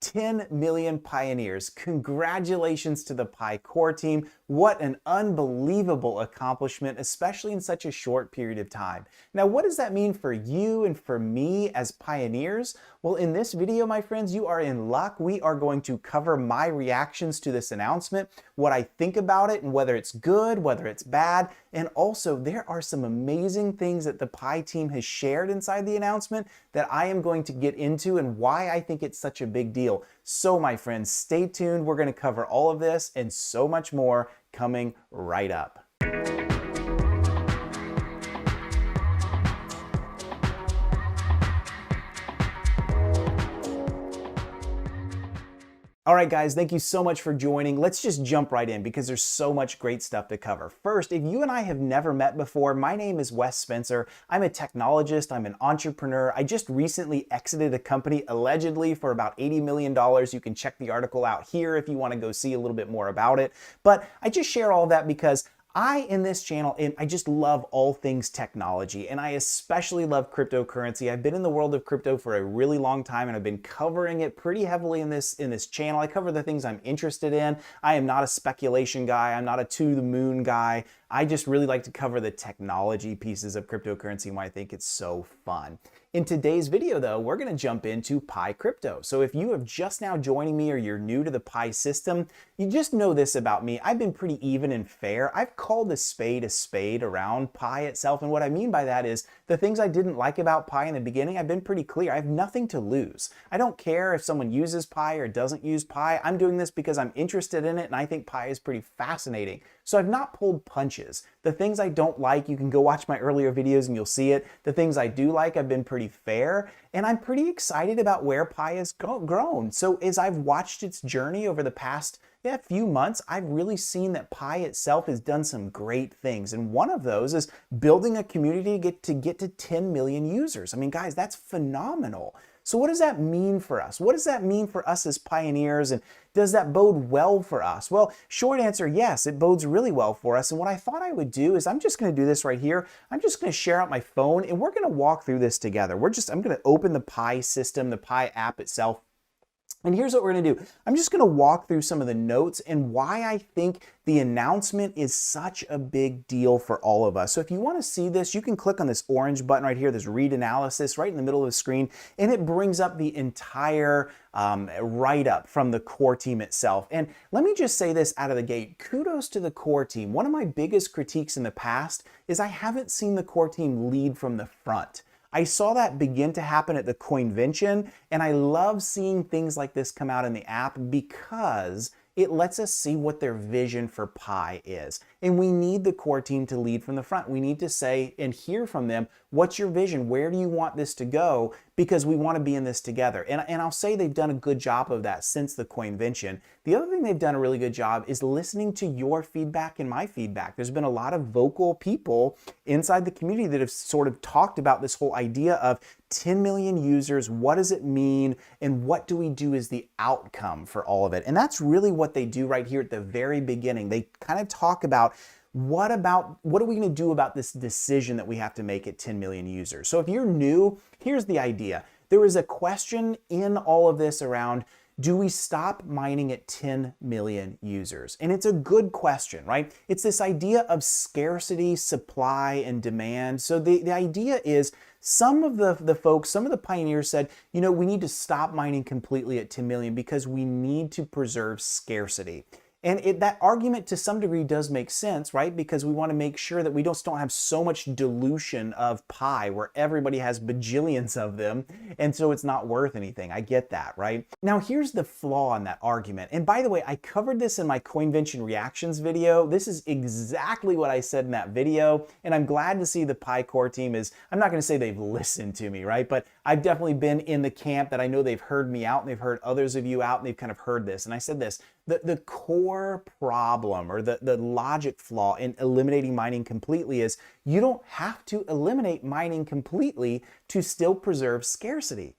10 million pioneers. Congratulations to the Pi core team. What an unbelievable accomplishment, especially in such a short period of time. Now, what does that mean for you and for me as pioneers? Well, in this video, my friends, you are in luck. We are going to cover my reactions to this announcement, what I think about it, and whether it's good, whether it's bad. And also, there are some amazing things that the Pi team has shared inside the announcement that I am going to get into and why I think it's such a big deal. So, my friends, stay tuned. We're going to cover all of this and so much more coming right up. All right, guys, thank you so much for joining. Let's just jump right in because there's so much great stuff to cover. First, if you and I have never met before, my name is Wes Spencer. I'm a technologist. I'm an entrepreneur. I just recently exited a company allegedly for about $80 million. You can check the article out here if you want to go see a little bit more about it. But I just share all that because in this channel, I just love all things technology, and I especially love cryptocurrency. I've been in the world of crypto for a really long time, and I've been covering it pretty heavily in this channel. I cover the things I'm interested in. I am not a speculation guy. I'm not a to the moon guy. I just really like to cover the technology pieces of cryptocurrency and why I think it's so fun. In today's video, though, we're going to jump into Pi Crypto. So if you have just now joining me or you're new to the Pi system, you just know this about me. I've been pretty even and fair. I've called a spade around Pi itself. And what I mean by that is the things I didn't like about Pi in the beginning, I've been pretty clear. I have nothing to lose. I don't care if someone uses Pi or doesn't use Pi. I'm doing this because I'm interested in it and I think Pi is pretty fascinating. So I've not pulled punches. The things I don't like, you can go watch my earlier videos and you'll see it. The things I do like, I've been pretty fair, and I'm pretty excited about where Pi has grown. So as I've watched its journey over the past few months, I've really seen that Pi itself has done some great things. And one of those is building a community to get to 10 million users. I mean, guys, that's phenomenal. So what does that mean for us? What does that mean for us as pioneers? And does that bode well for us? Well, short answer, yes, it bodes really well for us. And what I thought I would do is I'm just going to do this right here. I'm just going to share out my phone and we're going to walk through this together. I'm going to open the Pi system, the Pi app itself. And here's what we're going to do. I'm just going to walk through some of the notes and why I think the announcement is such a big deal for all of us. So if you want to see this, you can click on this orange button right here, this read analysis right in the middle of the screen, and it brings up the entire write-up from the core team itself. And let me just say this out of the gate. Kudos to the core team. One of my biggest critiques in the past is I haven't seen the core team lead from the front. I saw that begin to happen at the Coinvention, and I love seeing things like this come out in the app because it lets us see what their vision for Pi is. And we need the core team to lead from the front. We need to say and hear from them, what's your vision? Where do you want this to go? Because we want to be in this together. And I'll say they've done a good job of that since the Coinvention. The other thing they've done a really good job is listening to your feedback and my feedback. There's been a lot of vocal people inside the community that have sort of talked about this whole idea of 10 million users, what does it mean, and what do we do as the outcome for all of it? And that's really what they do right here at the very beginning. They kind of talk about what are we going to do about this decision that we have to make at 10 million users? So if you're new, here's the idea. There is a question in all of this around, do we stop mining at 10 million users? And it's a good question, right? It's this idea of scarcity, supply, and demand. So the idea is some of the folks, some of the pioneers said, you know, we need to stop mining completely at 10 million because we need to preserve scarcity. And that argument to some degree does make sense, right? Because we want to make sure that we don't have so much dilution of Pi where everybody has bajillions of them, and so it's not worth anything. I get that, right? Now, here's the flaw in that argument. And by the way, I covered this in my Coinvention reactions video. This is exactly what I said in that video, and I'm glad to see the Pi core team I'm not going to say they've listened to me, right? But I've definitely been in the camp that I know they've heard me out, and they've heard others of you out, and they've kind of heard this. And I said this, the core problem or the logic flaw in eliminating mining completely is you don't have to eliminate mining completely to still preserve scarcity.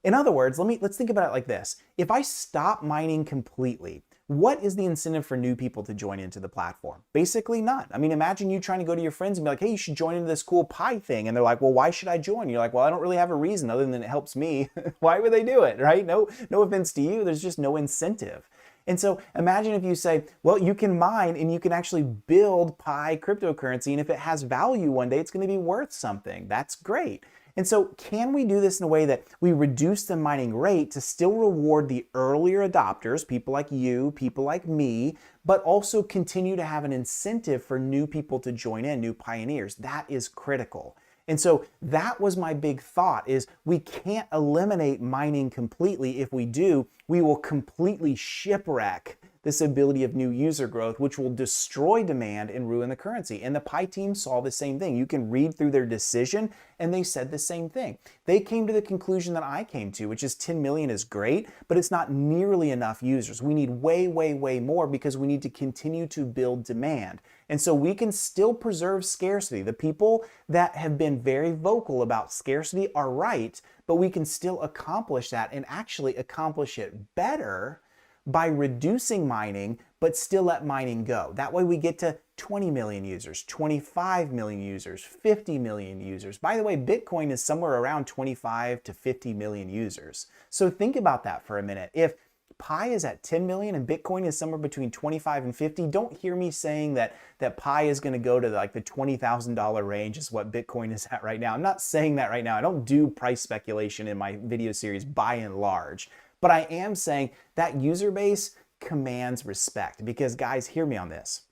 In other words, let's think about it like this. If I stop mining completely, what is the incentive for new people to join into the platform? Basically none. I mean, imagine you trying to go to your friends and be like, hey, you should join into this cool Pi thing. And they're like, well, why should I join? You're like, well, I don't really have a reason other than it helps me. Why would they do it, right? No offense to you. There's just no incentive. And so imagine if you say, well, you can mine and you can actually build Pi cryptocurrency. And if it has value one day, it's going to be worth something. That's great. And so can we do this in a way that we reduce the mining rate to still reward the earlier adopters, people like you, people like me, but also continue to have an incentive for new people to join in, new pioneers? That is critical. And so that was my big thought, is we can't eliminate mining completely. If we do, we will completely shipwreck this ability of new user growth, which will destroy demand and ruin the currency. And the Pi team saw the same thing. You can read through their decision, and they said the same thing. They came to the conclusion that I came to, which is 10 million is great, but it's not nearly enough users. We need way, way, way more, because we need to continue to build demand. And so we can still preserve scarcity. The people that have been very vocal about scarcity are right, but we can still accomplish that, and actually accomplish it better by reducing mining, but still let mining go. That way we get to 20 million users, 25 million users, 50 million users. By the way, Bitcoin is somewhere around 25 to 50 million users. So think about that for a minute. If Pi is at 10 million and Bitcoin is somewhere between 25 and 50, don't hear me saying that Pi is going to go to like the $20,000 range is what Bitcoin is at right now. I'm not saying that right now. I don't do price speculation in my video series by and large. But I am saying that user base commands respect, because guys, hear me on this.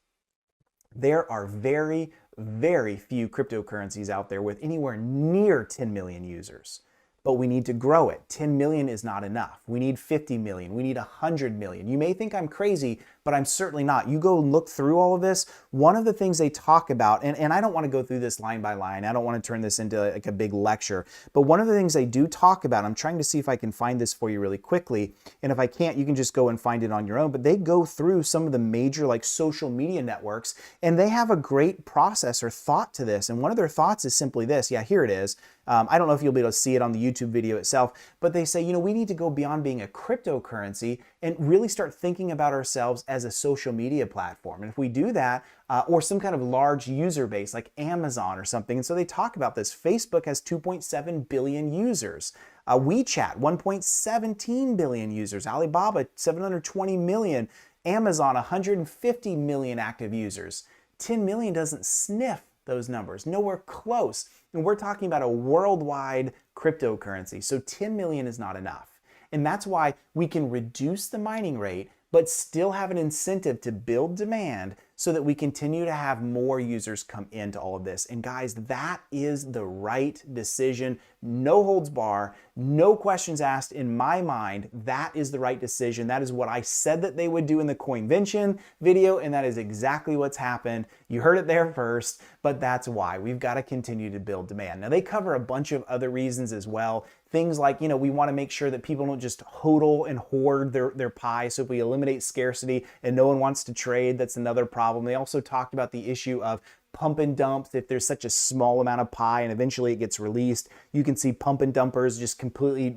There are very, very few cryptocurrencies out there with anywhere near 10 million users. But we need to grow it. 10 million is not enough. We need 50 million. We need 100 million. You may think I'm crazy, but I'm certainly not. You go and look through all of this. One of the things they talk about, and I don't want to go through this line by line. I don't want to turn this into like a big lecture. But one of the things they do talk about, I'm trying to see if I can find this for you really quickly. And if I can't, you can just go and find it on your own. But they go through some of the major like social media networks, and they have a great process or thought to this. And one of their thoughts is simply this. Yeah, here it is. I don't know if you'll be able to see it on the YouTube video itself, but they say, we need to go beyond being a cryptocurrency and really start thinking about ourselves as a social media platform. And if we do that, or some kind of large user base like Amazon or something, and so they talk about this. Facebook has 2.7 billion users. WeChat, 1.17 billion users. Alibaba, 720 million. Amazon, 150 million active users. 10 million doesn't sniff those numbers, nowhere close. And we're talking about a worldwide cryptocurrency. So 10 million is not enough. And that's why we can reduce the mining rate, but still have an incentive to build demand so that we continue to have more users come into all of this. And guys, that is the right decision. No holds bar, no questions asked in my mind. That is the right decision. That is what I said that they would do in the Coinvention video, and that is exactly what's happened. You heard it there first, but that's why. We've got to continue to build demand. Now, they cover a bunch of other reasons as well. Things like, we want to make sure that people don't just hodl and hoard their Pi. So if we eliminate scarcity and no one wants to trade, that's another problem. They also talked about the issue of pump and dumps. If there's such a small amount of Pi and eventually it gets released, you can see pump and dumpers just completely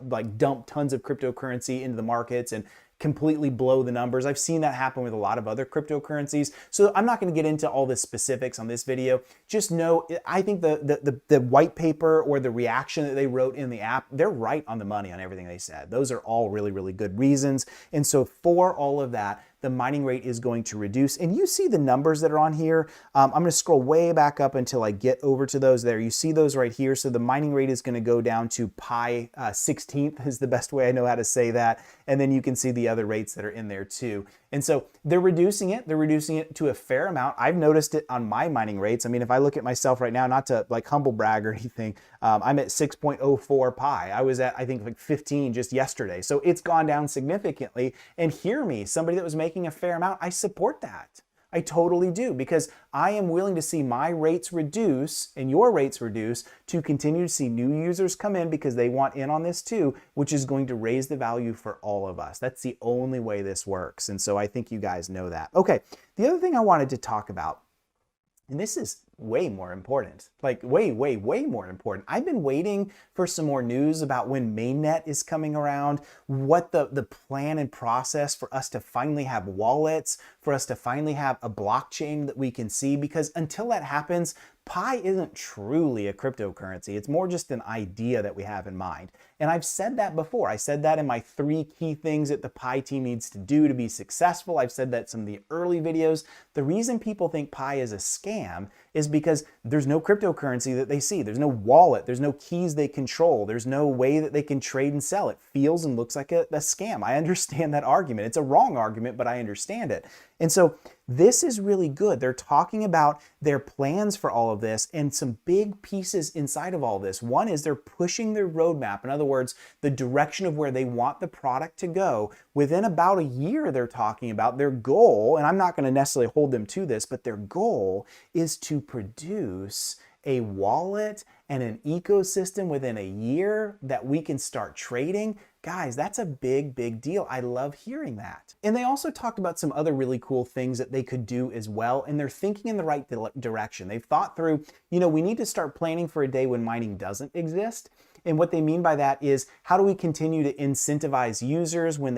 like dump tons of cryptocurrency into the markets and completely blow the numbers. I've seen that happen with a lot of other cryptocurrencies. So I'm not going to get into all the specifics on this video. Just know, I think the white paper or the reaction that they wrote in the app, they're right on the money on everything they said. Those are all really, really good reasons. And so for all of that, the mining rate is going to reduce. And you see the numbers that are on here. I'm going to scroll way back up until I get over to those there. You see those right here. So the mining rate is going to go down to Pi 16th is the best way I know how to say that. And then you can see the other rates that are in there too. And so they're reducing it. They're reducing it to a fair amount. I've noticed it on my mining rates. I mean, if I look at myself right now, not to like humble brag or anything, I'm at 6.04 Pi. I was at, I think, like 15 just yesterday. So it's gone down significantly. And hear me, somebody that was making a fair amount, I support that. I totally do, because I am willing to see my rates reduce and your rates reduce to continue to see new users come in because they want in on this too, which is going to raise the value for all of us. That's the only way this works. And so I think you guys know that. Okay, the other thing I wanted to talk about, and this is way more important. Like way more important. I've been waiting for some more news about when mainnet is coming around, what the plan and process for us to finally have wallets, for us to finally have a blockchain that we can see, because until that happens, Pi isn't truly a cryptocurrency. It's more just an idea that we have in mind. And I've said that before. I said that in my 3 key things that the Pi team needs to do to be successful. I've said that in some of the early videos. The reason people think Pi is a scam is because there's no cryptocurrency that they see. There's no wallet. There's no keys they control. There's no way that they can trade and sell. It feels and looks like a scam. I understand that argument. It's a wrong argument, but I understand it. And so this is really good. They're talking about their plans for all of this and some big pieces inside of all this. One is they're pushing their roadmap. In other words, the direction of where they want the product to go. Within about a year, they're talking about their goal, and I'm not going to necessarily hold them to this, but their goal is to produce a wallet and an ecosystem within a year that we can start trading. Guys, that's a big deal. I love hearing that. And they also talked about some other really cool things that they could do as well, and they're thinking in the right direction. They've thought through, we need to start planning for a day when mining doesn't exist. And what they mean by that is, how do we continue to incentivize users when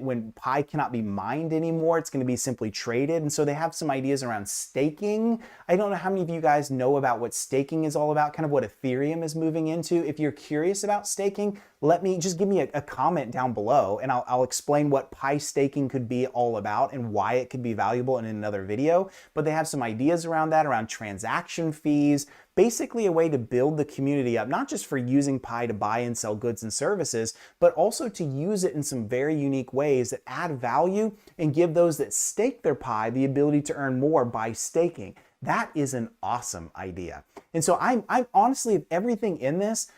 when Pi cannot be mined anymore? It's going to be simply traded. And so they have some ideas around staking. I don't know how many of you guys know about what staking is all about, kind of what Ethereum is moving into. If you're curious about staking, give me a comment down below, and I'll explain what Pi staking could be all about and why it could be valuable in another video. But they have some ideas around that, around transaction fees, basically a way to build the community up, not just for using Pi to buy and sell goods and services, but also to use it in some very unique ways that add value and give those that stake their Pi the ability to earn more by staking. That is an awesome idea. And so I'm honestly, everything in this,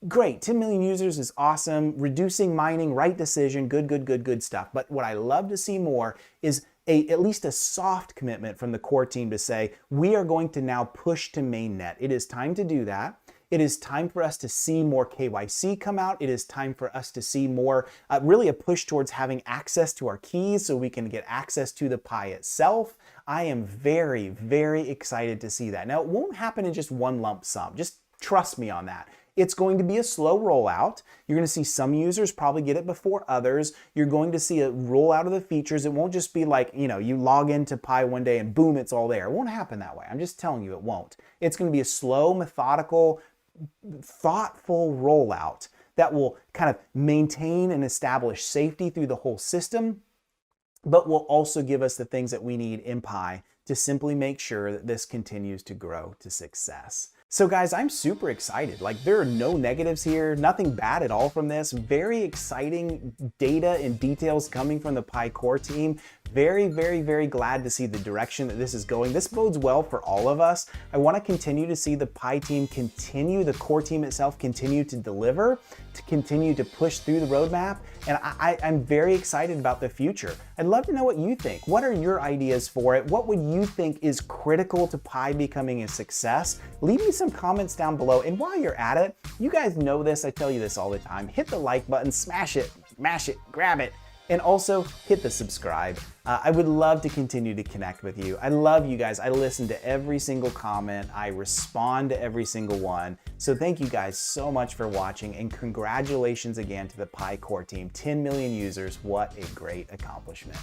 great. 10 million users is awesome. Reducing mining, right decision, good stuff. But what I love to see more is at least a soft commitment from the core team to say, we are going to now push to mainnet. It is time to do that. It is time for us to see more KYC come out. It is time for us to see more, really a push towards having access to our keys so we can get access to the Pi itself. I am very excited to see that. Now, it won't happen in just one lump sum. Just trust me on that. It's going to be a slow rollout. You're going to see some users probably get it before others. You're going to see a rollout of the features. It won't just be like, you log into Pi one day and boom, it's all there. It won't happen that way. I'm just telling you, it won't. It's going to be a slow, methodical, thoughtful rollout that will kind of maintain and establish safety through the whole system, but will also give us the things that we need in Pi to simply make sure that this continues to grow to success. So guys, I'm super excited. Like, there are no negatives here, nothing bad at all from this. Very exciting data and details coming from the Pi core team. Very glad to see the direction that this is going. This bodes well for all of us. I want to continue to see the Pi team the core team itself continue to deliver, to continue to push through the roadmap. And I'm very excited about the future. I'd love to know what you think. What are your ideas for it? What would you think is critical to Pi becoming a success? Leave me some comments down below. And while you're at it, you guys know this, I tell you this all the time, hit the like button, smash it, mash it, grab it, and also hit the subscribe. I would love to continue to connect with you. I love you guys. I listen to every single comment. I respond to every single one. So thank you guys so much for watching, and congratulations again to the Pi core team. 10 million users, what a great accomplishment.